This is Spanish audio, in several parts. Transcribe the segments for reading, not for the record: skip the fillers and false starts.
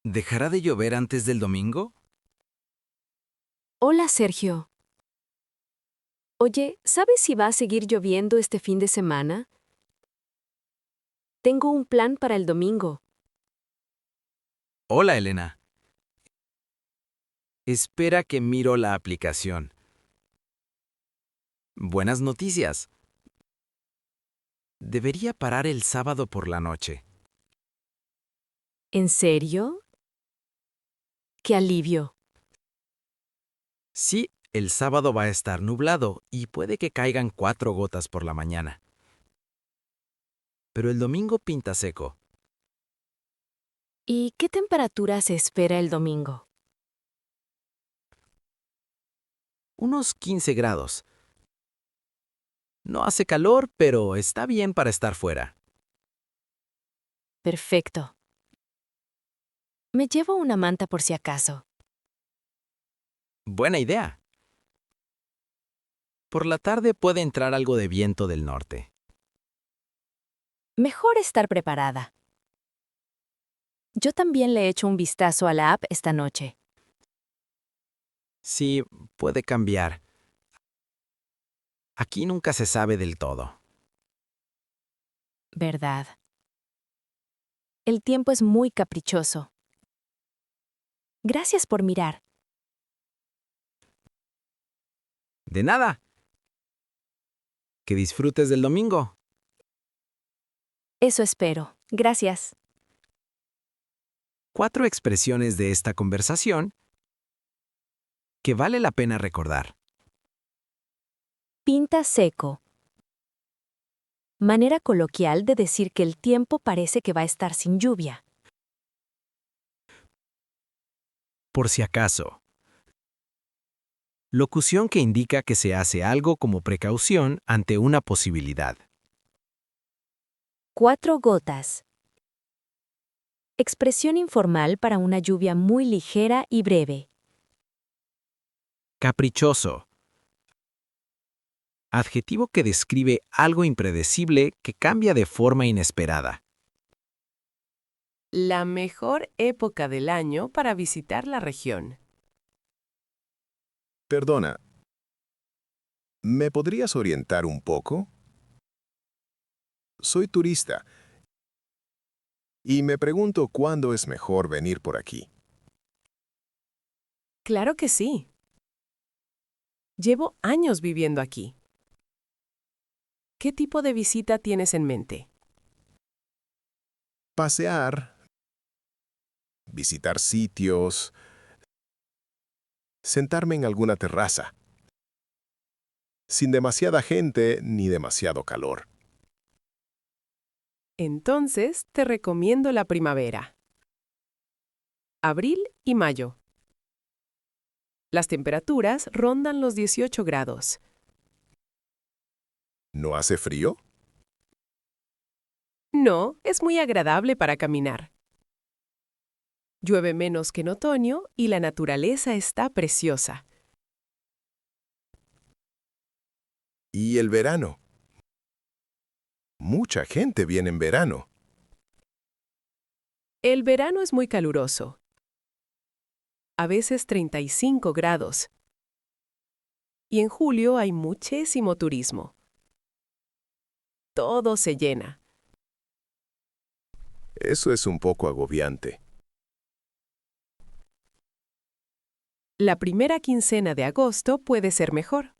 ¿Dejará de llover antes del domingo? Hola, Sergio. Oye, ¿sabes si va a seguir lloviendo este fin de semana? Tengo un plan para el domingo. Hola, Elena. Espera que miro la aplicación. Buenas noticias. Debería parar el sábado por la noche. ¿En serio? ¡Qué alivio! Sí, el sábado va a estar nublado y puede que caigan 4 gotas por la mañana. Pero el domingo pinta seco. ¿Y qué temperatura se espera el domingo? Unos 15 grados. No hace calor, pero está bien para estar fuera. Perfecto. Me llevo una manta por si acaso. Buena idea. Por la tarde puede entrar algo de viento del norte. Mejor estar preparada. Yo también le echo un vistazo a la app esta noche. Sí, puede cambiar. Aquí nunca se sabe del todo. ¿Verdad? El tiempo es muy caprichoso. Gracias por mirar. De nada. Que disfrutes del domingo. Eso espero. Gracias. 4 expresiones de esta conversación que vale la pena recordar. Pinta seco. Manera coloquial de decir que el tiempo parece que va a estar sin lluvia. Por si acaso. Locución que indica que se hace algo como precaución ante una posibilidad. 4 gotas. Expresión informal para una lluvia muy ligera y breve. Caprichoso. Adjetivo que describe algo impredecible que cambia de forma inesperada. La mejor época del año para visitar la región. Perdona, ¿me podrías orientar un poco? Soy turista y me pregunto cuándo es mejor venir por aquí. Claro que sí. Llevo años viviendo aquí. ¿Qué tipo de visita tienes en mente? Pasear, visitar sitios, sentarme en alguna terraza, sin demasiada gente ni demasiado calor. Entonces, te recomiendo la primavera. Abril y mayo. Las temperaturas rondan los 18 grados. ¿No hace frío? No, es muy agradable para caminar. Llueve menos que en otoño y la naturaleza está preciosa. ¿Y el verano? Mucha gente viene en verano. El verano es muy caluroso. A veces 35 grados. Y en julio hay muchísimo turismo. Todo se llena. Eso es un poco agobiante. La primera quincena de agosto puede ser mejor.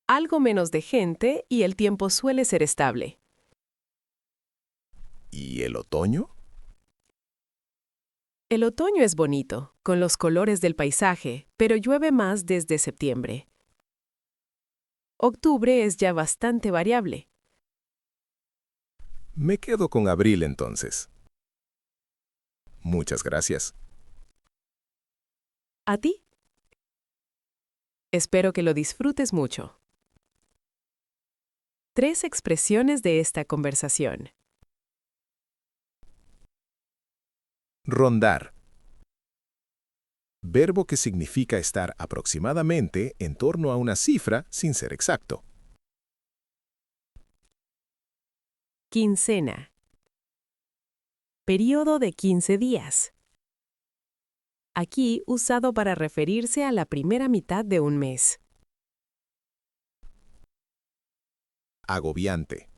Algo menos de gente y el tiempo suele ser estable. ¿Y el otoño? El otoño es bonito, con los colores del paisaje, pero llueve más desde septiembre. Octubre es ya bastante variable. Me quedo con abril entonces. Muchas gracias. ¿A ti? Espero que lo disfrutes mucho. 3 expresiones de esta conversación. Rondar. Verbo que significa estar aproximadamente en torno a una cifra sin ser exacto. Quincena. Período de 15 días. Aquí usado para referirse a la primera mitad de un mes. Agobiante.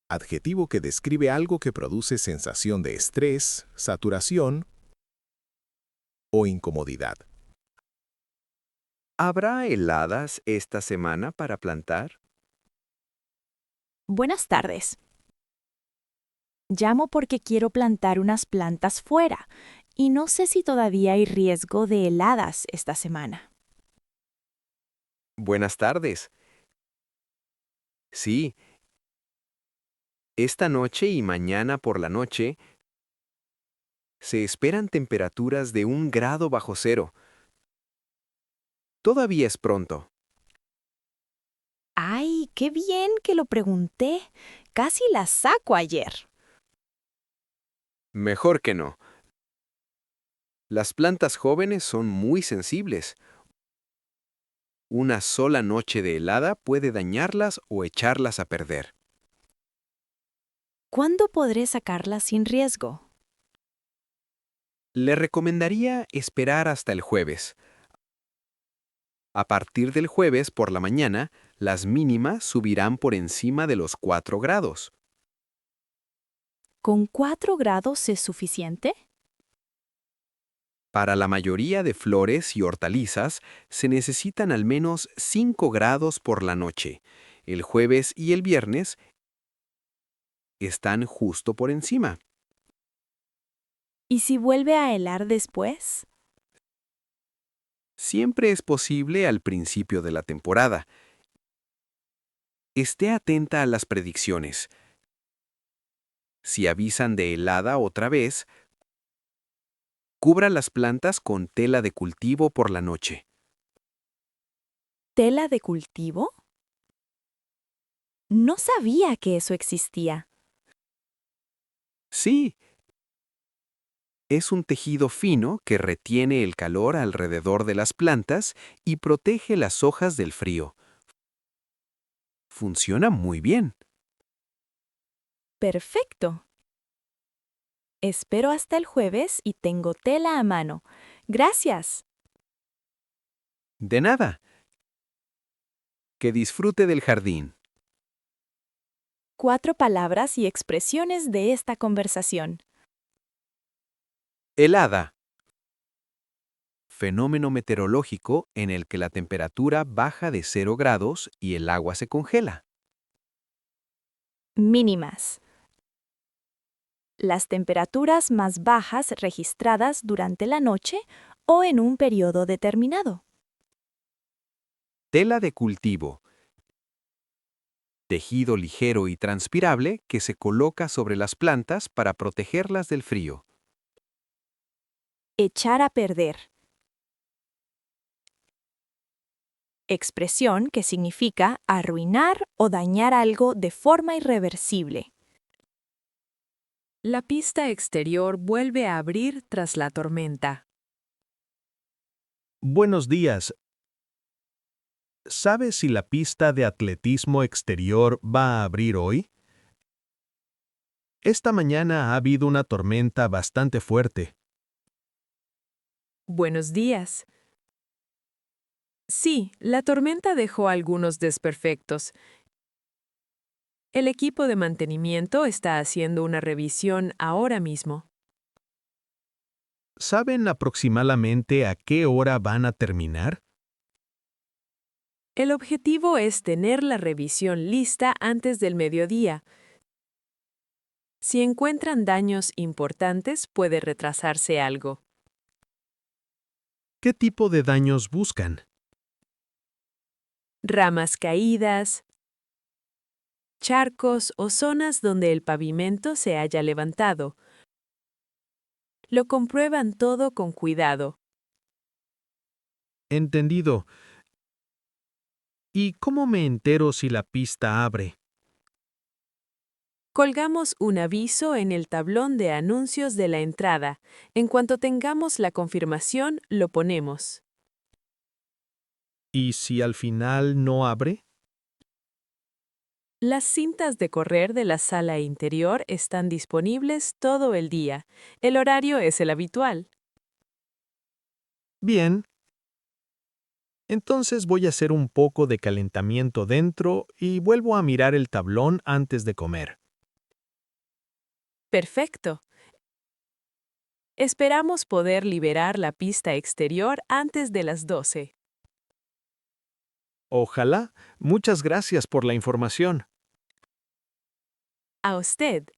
Adjetivo que describe algo que produce sensación de estrés, saturación o incomodidad. ¿Habrá heladas esta semana para plantar? Buenas tardes. Llamo porque quiero plantar unas plantas fuera y no sé si todavía hay riesgo de heladas esta semana. Buenas tardes. Sí. Esta noche y mañana por la noche se esperan temperaturas de 1 grado bajo cero. Todavía es pronto. ¡Ay, qué bien que lo pregunté! Casi la saco ayer. Mejor que no. Las plantas jóvenes son muy sensibles. Una sola noche de helada puede dañarlas o echarlas a perder. ¿Cuándo podré sacarla sin riesgo? Le recomendaría esperar hasta el jueves. A partir del jueves por la mañana, las mínimas subirán por encima de los 4 grados. ¿Con 4 grados es suficiente? Para la mayoría de flores y hortalizas se necesitan al menos 5 grados por la noche. El jueves y el viernes están justo por encima. ¿Y si vuelve a helar después? Siempre es posible al principio de la temporada. Esté atenta a las predicciones. Si avisan de helada otra vez, cubra las plantas con tela de cultivo por la noche. ¿Tela de cultivo? No sabía que eso existía. Sí, es un tejido fino que retiene el calor alrededor de las plantas y protege las hojas del frío. Funciona muy bien. Perfecto. Espero hasta el jueves y tengo tela a mano. Gracias. De nada. Que disfrute del jardín. 4 palabras y expresiones de esta conversación. Helada. Fenómeno meteorológico en el que la temperatura baja de 0 grados y el agua se congela. Mínimas. Las temperaturas más bajas registradas durante la noche o en un periodo determinado. Tela de cultivo. Tejido ligero y transpirable que se coloca sobre las plantas para protegerlas del frío. Echar a perder. Expresión que significa arruinar o dañar algo de forma irreversible. La pista exterior vuelve a abrir tras la tormenta. Buenos días. ¿Sabes si la pista de atletismo exterior va a abrir hoy? Esta mañana ha habido una tormenta bastante fuerte. Buenos días. Sí, la tormenta dejó algunos desperfectos. El equipo de mantenimiento está haciendo una revisión ahora mismo. ¿Saben aproximadamente a qué hora van a terminar? El objetivo es tener la revisión lista antes del mediodía. Si encuentran daños importantes, puede retrasarse algo. ¿Qué tipo de daños buscan? Ramas caídas, charcos o zonas donde el pavimento se haya levantado. Lo comprueban todo con cuidado. Entendido. ¿Y cómo me entero si la pista abre? Colgamos un aviso en el tablón de anuncios de la entrada. En cuanto tengamos la confirmación, lo ponemos. ¿Y si al final no abre? Las cintas de correr de la sala interior están disponibles todo el día. El horario es el habitual. Bien. Entonces voy a hacer un poco de calentamiento dentro y vuelvo a mirar el tablón antes de comer. Perfecto. Esperamos poder liberar la pista exterior antes de las 12. Ojalá. Muchas gracias por la información. A usted.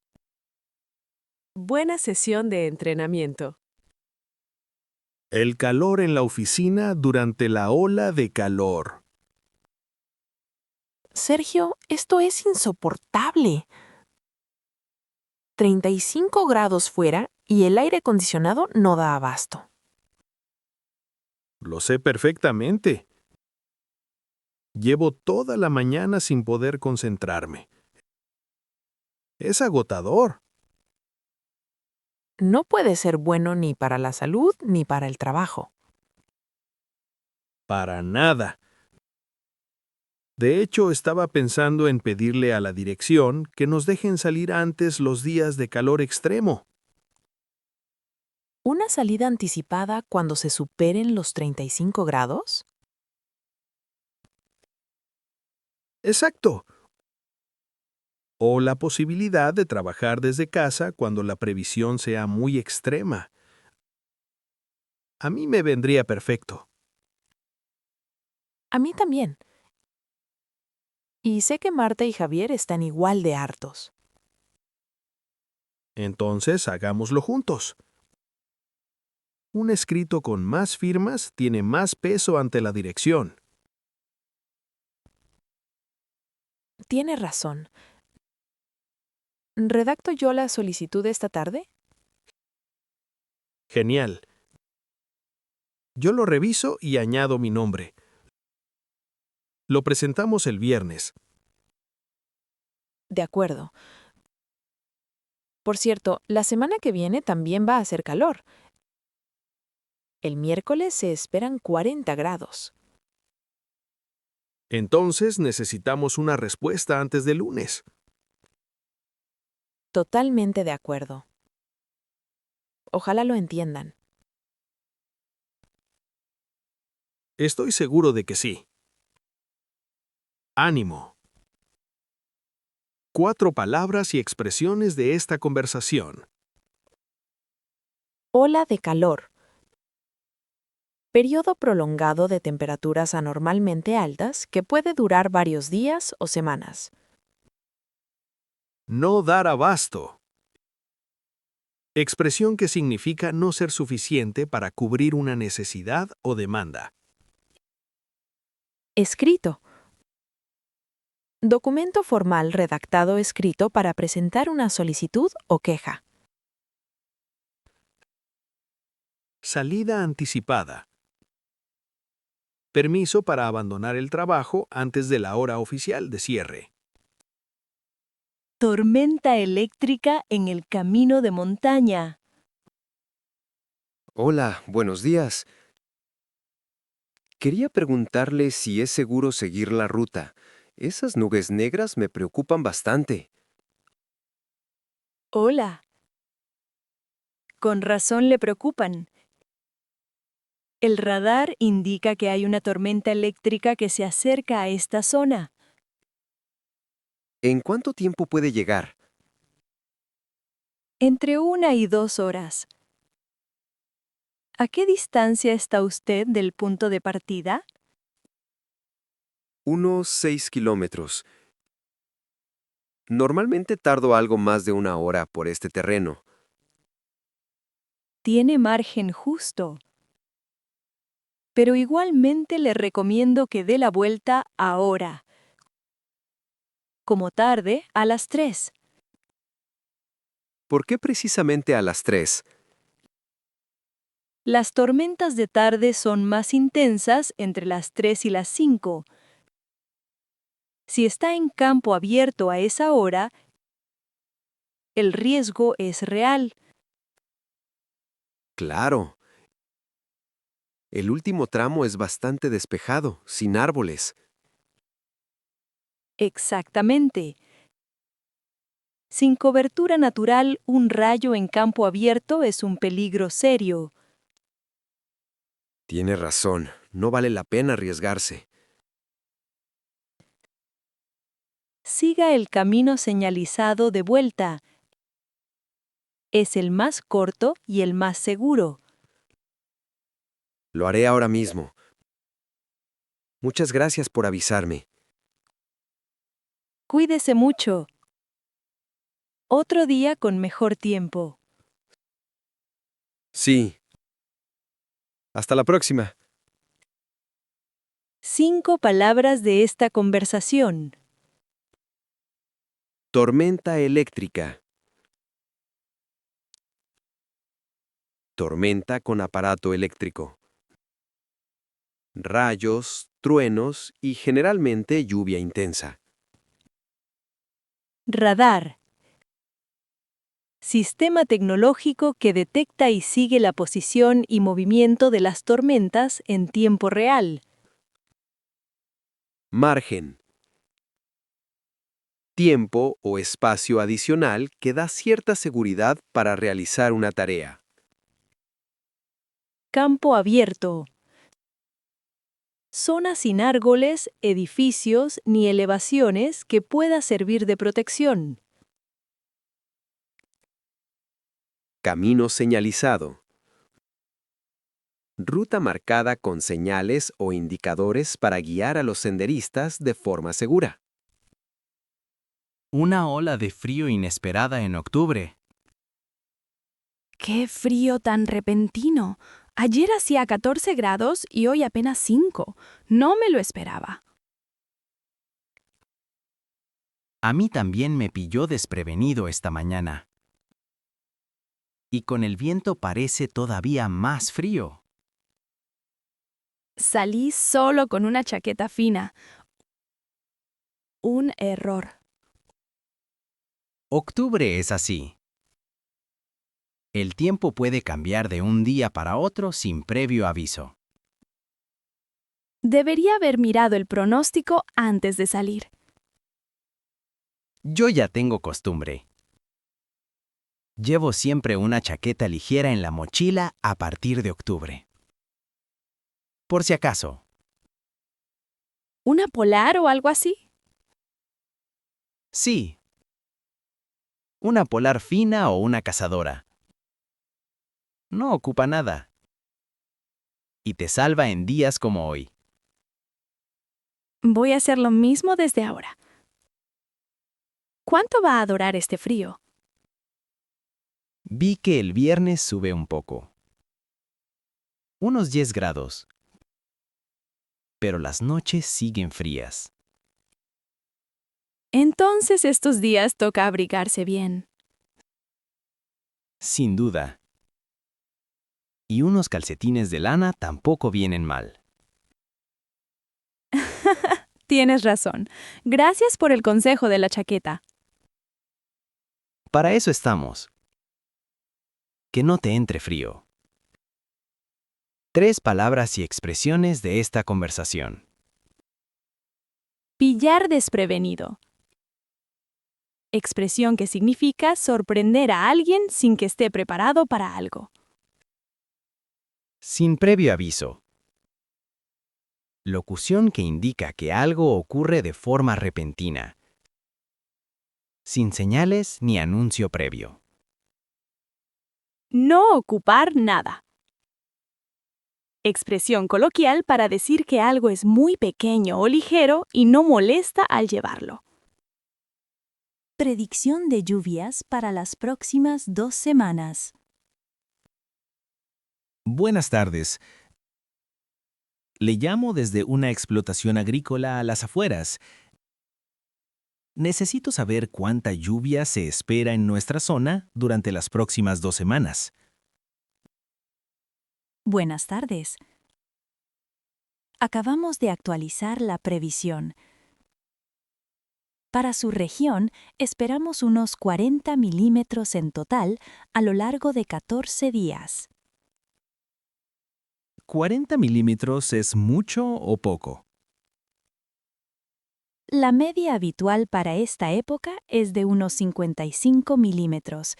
Buena sesión de entrenamiento. El calor en la oficina durante la ola de calor. Sergio, esto es insoportable. 35 grados fuera y el aire acondicionado no da abasto. Lo sé perfectamente. Llevo toda la mañana sin poder concentrarme. Es agotador. No puede ser bueno ni para la salud ni para el trabajo. Para nada. De hecho, estaba pensando en pedirle a la dirección que nos dejen salir antes los días de calor extremo. ¿Una salida anticipada cuando se superen los 35 grados? Exacto. O la posibilidad de trabajar desde casa cuando la previsión sea muy extrema. A mí me vendría perfecto. A mí también. Y sé que Marta y Javier están igual de hartos. Entonces, hagámoslo juntos. Un escrito con más firmas tiene más peso ante la dirección. Tiene razón. ¿Redacto yo la solicitud esta tarde? Genial. Yo lo reviso y añado mi nombre. Lo presentamos el viernes. De acuerdo. Por cierto, la semana que viene también va a hacer calor. El miércoles se esperan 40 grados. Entonces necesitamos una respuesta antes del lunes. Totalmente de acuerdo. Ojalá lo entiendan. Estoy seguro de que sí. Ánimo. 4 palabras y expresiones de esta conversación. Ola de calor. Periodo prolongado de temperaturas anormalmente altas que puede durar varios días o semanas. No dar abasto. Expresión que significa no ser suficiente para cubrir una necesidad o demanda. Escrito. Documento formal redactado escrito para presentar una solicitud o queja. Salida anticipada. Permiso para abandonar el trabajo antes de la hora oficial de cierre. Tormenta eléctrica en el camino de montaña. Hola, buenos días. Quería preguntarle si es seguro seguir la ruta. Esas nubes negras me preocupan bastante. Hola. Con razón le preocupan. El radar indica que hay una tormenta eléctrica que se acerca a esta zona. ¿En cuánto tiempo puede llegar? Entre 1 y 2 horas. ¿A qué distancia está usted del punto de partida? Unos 6 kilómetros. Normalmente tardo algo más de 1 hora por este terreno. Tiene margen justo. Pero igualmente le recomiendo que dé la vuelta ahora. Como tarde, a las 3. ¿Por qué precisamente a las 3? Las tormentas de tarde son más intensas entre las 3 y las 5. Si está en campo abierto a esa hora, el riesgo es real. Claro. El último tramo es bastante despejado, sin árboles. Exactamente. Sin cobertura natural, un rayo en campo abierto es un peligro serio. Tiene razón, no vale la pena arriesgarse. Siga el camino señalizado de vuelta. Es el más corto y el más seguro. Lo haré ahora mismo. Muchas gracias por avisarme. Cuídese mucho. Otro día con mejor tiempo. Sí. Hasta la próxima. 5 palabras de esta conversación. Tormenta eléctrica. Tormenta con aparato eléctrico. Rayos, truenos y generalmente lluvia intensa. Radar. Sistema tecnológico que detecta y sigue la posición y movimiento de las tormentas en tiempo real. Margen. Tiempo o espacio adicional que da cierta seguridad para realizar una tarea. Campo abierto. Zona sin árboles, edificios ni elevaciones que pueda servir de protección. Camino señalizado. Ruta marcada con señales o indicadores para guiar a los senderistas de forma segura. Una ola de frío inesperada en octubre. ¡Qué frío tan repentino! Ayer hacía 14 grados y hoy apenas 5. No me lo esperaba. A mí también me pilló desprevenido esta mañana. Y con el viento parece todavía más frío. Salí solo con una chaqueta fina. Un error. Octubre es así. El tiempo puede cambiar de un día para otro sin previo aviso. Debería haber mirado el pronóstico antes de salir. Yo ya tengo costumbre. Llevo siempre una chaqueta ligera en la mochila a partir de octubre. Por si acaso. ¿Una polar o algo así? Sí. Una polar fina o una cazadora. No ocupa nada. Y te salva en días como hoy. Voy a hacer lo mismo desde ahora. ¿Cuánto va a durar este frío? Vi que el viernes sube un poco. Unos 10 grados. Pero las noches siguen frías. Entonces estos días toca abrigarse bien. Sin duda. Y unos calcetines de lana tampoco vienen mal. Tienes razón. Gracias por el consejo de la chaqueta. Para eso estamos. Que no te entre frío. 3 palabras y expresiones de esta conversación. Pillar desprevenido. Expresión que significa sorprender a alguien sin que esté preparado para algo. Sin previo aviso. Locución que indica que algo ocurre de forma repentina. Sin señales ni anuncio previo. No ocupar nada. Expresión coloquial para decir que algo es muy pequeño o ligero y no molesta al llevarlo. Predicción de lluvias para las próximas 2 semanas. Buenas tardes. Le llamo desde una explotación agrícola a las afueras. Necesito saber cuánta lluvia se espera en nuestra zona durante las próximas 2 semanas. Buenas tardes. Acabamos de actualizar la previsión. Para su región, esperamos unos 40 milímetros en total a lo largo de 14 días. ¿40 milímetros es mucho o poco? La media habitual para esta época es de unos 55 milímetros.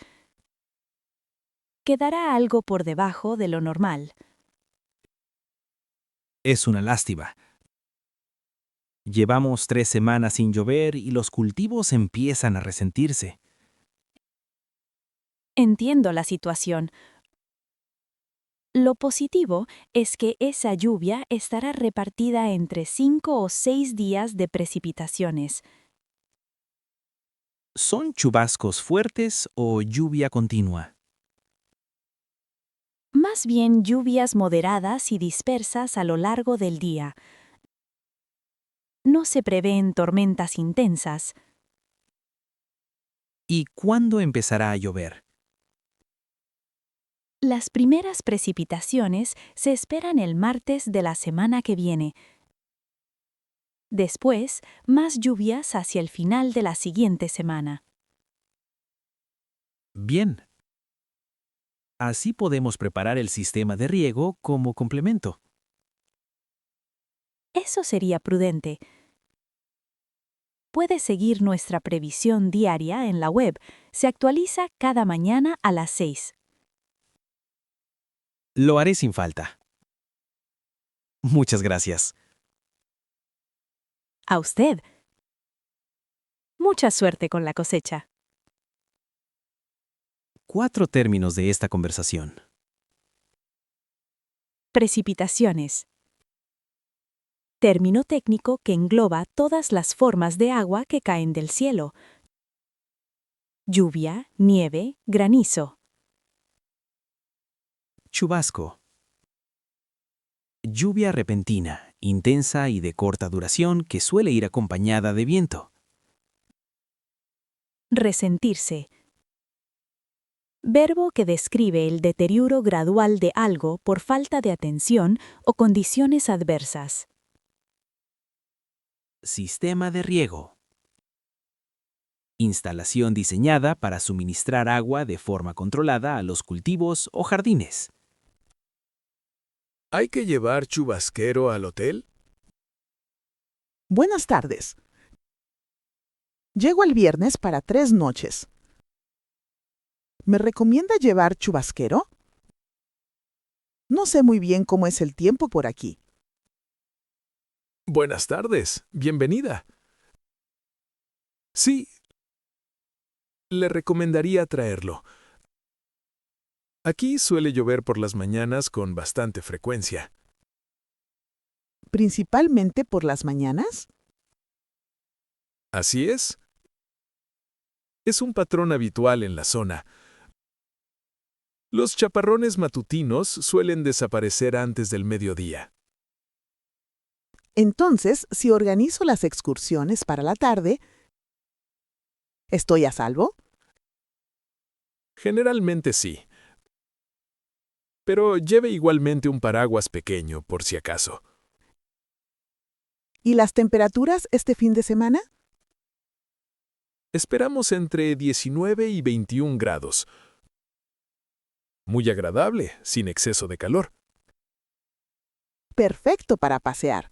Quedará algo por debajo de lo normal. Es una lástima. Llevamos 3 semanas sin llover y los cultivos empiezan a resentirse. Entiendo la situación. Lo positivo es que esa lluvia estará repartida entre 5 o 6 días de precipitaciones. ¿Son chubascos fuertes o lluvia continua? Más bien lluvias moderadas y dispersas a lo largo del día. No se prevén tormentas intensas. ¿Y cuándo empezará a llover? Las primeras precipitaciones se esperan el martes de la semana que viene. Después, más lluvias hacia el final de la siguiente semana. Bien. Así podemos preparar el sistema de riego como complemento. Eso sería prudente. Puede seguir nuestra previsión diaria en la web. Se actualiza cada mañana a las 6. Lo haré sin falta. Muchas gracias. A usted. Mucha suerte con la cosecha. 4 términos de esta conversación. Precipitaciones. Término técnico que engloba todas las formas de agua que caen del cielo. Lluvia, nieve, granizo. Chubasco. Lluvia repentina, intensa y de corta duración que suele ir acompañada de viento. Resentirse. Verbo que describe el deterioro gradual de algo por falta de atención o condiciones adversas. Sistema de riego. Instalación diseñada para suministrar agua de forma controlada a los cultivos o jardines. ¿Hay que llevar chubasquero al hotel? Buenas tardes. Llego el viernes para 3 noches. ¿Me recomienda llevar chubasquero? No sé muy bien cómo es el tiempo por aquí. Buenas tardes. Bienvenida. Sí. Le recomendaría traerlo. Aquí suele llover por las mañanas con bastante frecuencia. ¿Principalmente por las mañanas? Así es. Es un patrón habitual en la zona. Los chaparrones matutinos suelen desaparecer antes del mediodía. Entonces, si organizo las excursiones para la tarde, ¿estoy a salvo? Generalmente sí. Pero lleve igualmente un paraguas pequeño, por si acaso. ¿Y las temperaturas este fin de semana? Esperamos entre 19 y 21 grados. Muy agradable, sin exceso de calor. Perfecto para pasear.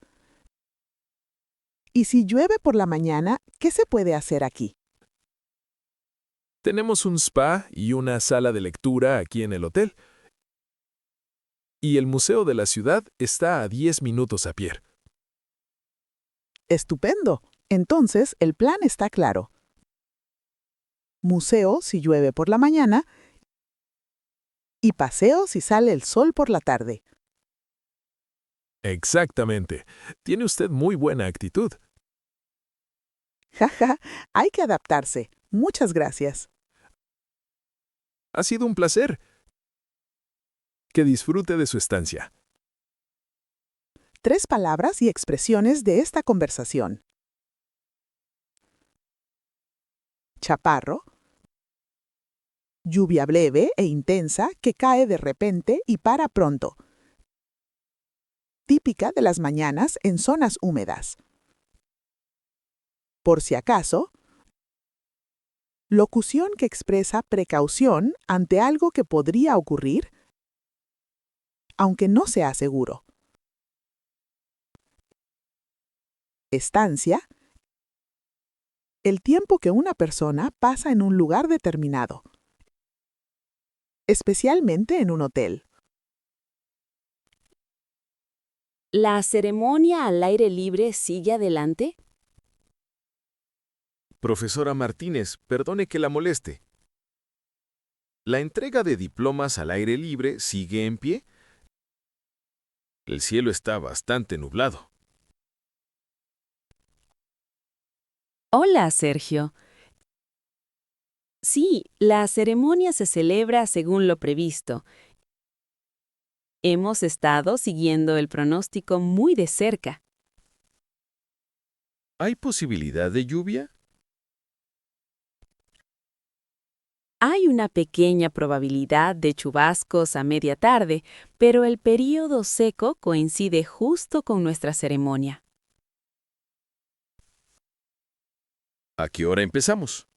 Y si llueve por la mañana, ¿qué se puede hacer aquí? Tenemos un spa y una sala de lectura aquí en el hotel. Y el museo de la ciudad está a 10 minutos a pie. Estupendo. Entonces, el plan está claro. Museo si llueve por la mañana y paseo si sale el sol por la tarde. Exactamente. Tiene usted muy buena actitud. Jaja, hay que adaptarse. Muchas gracias. Ha sido un placer. Que disfrute de su estancia. 3 palabras y expresiones de esta conversación. Chaparro. Lluvia breve e intensa que cae de repente y para pronto. Típica de las mañanas en zonas húmedas. Por si acaso. Locución que expresa precaución ante algo que podría ocurrir, aunque no sea seguro. Estancia. el tiempo que una persona pasa en un lugar determinado, especialmente en un hotel. ¿La ceremonia al aire libre sigue adelante? Profesora Martínez, perdone que la moleste. ¿La entrega de diplomas al aire libre sigue en pie? El cielo está bastante nublado. Hola, Sergio. Sí, la ceremonia se celebra según lo previsto. Hemos estado siguiendo el pronóstico muy de cerca. ¿Hay posibilidad de lluvia? Hay una pequeña probabilidad de chubascos a media tarde, pero el período seco coincide justo con nuestra ceremonia. ¿A qué hora empezamos?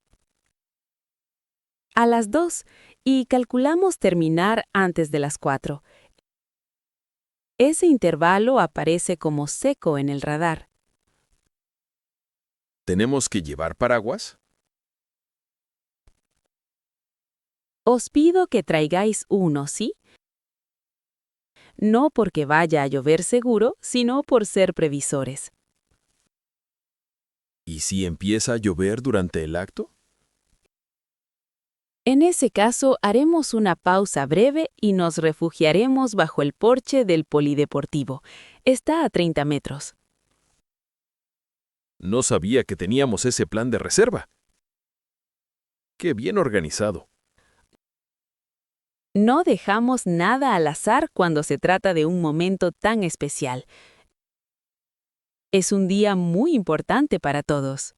A las 2 y calculamos terminar antes de las 4. Ese intervalo aparece como seco en el radar. ¿Tenemos que llevar paraguas? Os pido que traigáis uno, ¿sí? No porque vaya a llover seguro, sino por ser previsores. ¿Y si empieza a llover durante el acto? En ese caso, haremos una pausa breve y nos refugiaremos bajo el porche del polideportivo. Está a 30 metros. No sabía que teníamos ese plan de reserva. ¡Qué bien organizado! No dejamos nada al azar cuando se trata de un momento tan especial. Es un día muy importante para todos.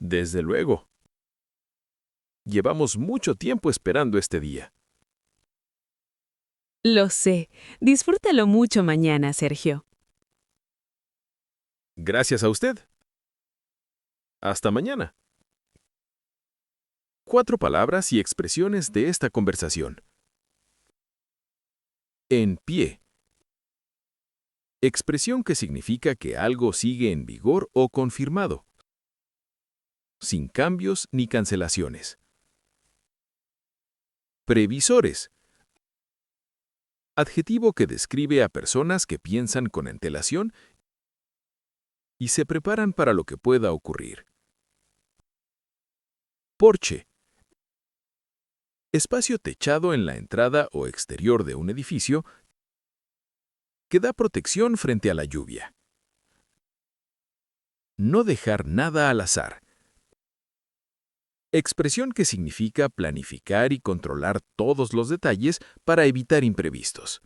Desde luego. Llevamos mucho tiempo esperando este día. Lo sé. Disfrútalo mucho mañana, Sergio. Gracias a usted. Hasta mañana. 4 palabras y expresiones de esta conversación. En pie. Expresión que significa que algo sigue en vigor o confirmado, sin cambios ni cancelaciones. Previsores. Adjetivo que describe a personas que piensan con antelación y se preparan para lo que pueda ocurrir. Porche. Espacio techado en la entrada o exterior de un edificio que da protección frente a la lluvia. No dejar nada al azar. Expresión que significa planificar y controlar todos los detalles para evitar imprevistos.